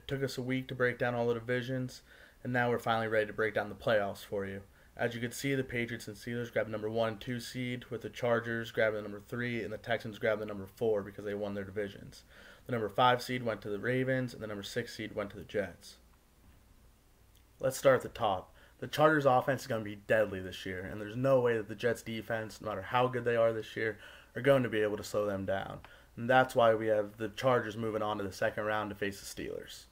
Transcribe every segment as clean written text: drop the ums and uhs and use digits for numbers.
It took us a week to break down all the divisions, and now we're finally ready to break down the playoffs for you. As you can see, the Patriots and Steelers grabbed number 1 and 2 seed, with the Chargers grabbing the number 3 and the Texans grabbing the number 4 because they won their divisions. The number 5 seed went to the Ravens, and the number 6 seed went to the Jets. Let's start at the top. The Chargers offense is going to be deadly this year, and there's no way that the Jets defense, no matter how good they are this year, are going to be able to slow them down. And that's why we have the Chargers moving on to the second round to face the Steelers.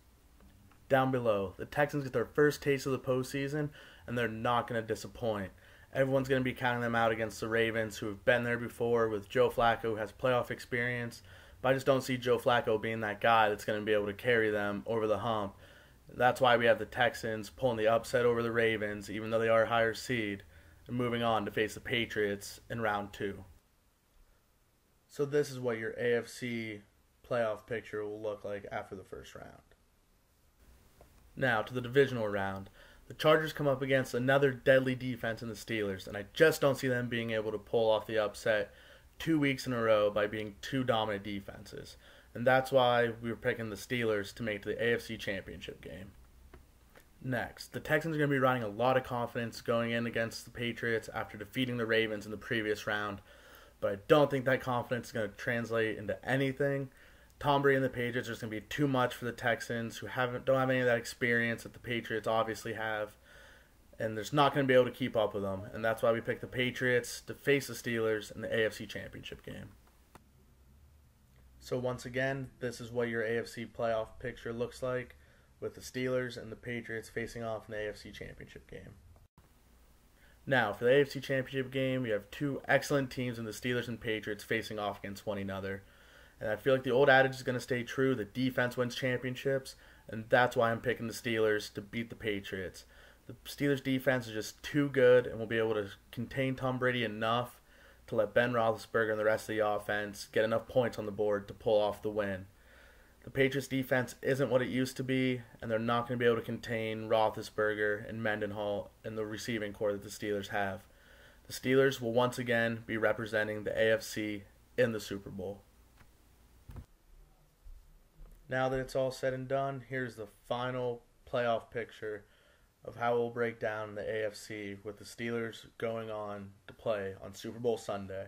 Down below, the Texans get their first taste of the postseason, and they're not going to disappoint. Everyone's going to be counting them out against the Ravens, who have been there before with Joe Flacco, who has playoff experience. But I just don't see Joe Flacco being that guy that's going to be able to carry them over the hump. That's why we have the Texans pulling the upset over the Ravens, even though they are a higher seed, and moving on to face the Patriots in round 2. So this is what your AFC playoff picture will look like after the first round. Now to the divisional round. The Chargers come up against another deadly defense in the Steelers, and I just don't see them being able to pull off the upset 2 weeks in a row by being two dominant defenses. And that's why we were picking the Steelers to make it to the AFC Championship game. Next, the Texans are going to be riding a lot of confidence going in against the Patriots after defeating the Ravens in the previous round. But I don't think that confidence is going to translate into anything. Tom Brady and the Patriots are just going to be too much for the Texans, who don't have any of that experience that the Patriots obviously have. And they're just not going to be able to keep up with them. And that's why we picked the Patriots to face the Steelers in the AFC Championship game. So once again, this is what your AFC playoff picture looks like, with the Steelers and the Patriots facing off in the AFC Championship game. Now, for the AFC Championship game, we have two excellent teams in the Steelers and Patriots facing off against one another. And I feel like the old adage is going to stay true, that defense wins championships, and that's why I'm picking the Steelers to beat the Patriots. The Steelers' defense is just too good and will be able to contain Tom Brady enough to let Ben Roethlisberger and the rest of the offense get enough points on the board to pull off the win. The Patriots' defense isn't what it used to be, and they're not going to be able to contain Roethlisberger and Mendenhall and the receiving core that the Steelers have. The Steelers will once again be representing the AFC in the Super Bowl. Now that it's all said and done, here's the final playoff picture of how we'll break down the AFC with the Steelers going on to play on Super Bowl Sunday.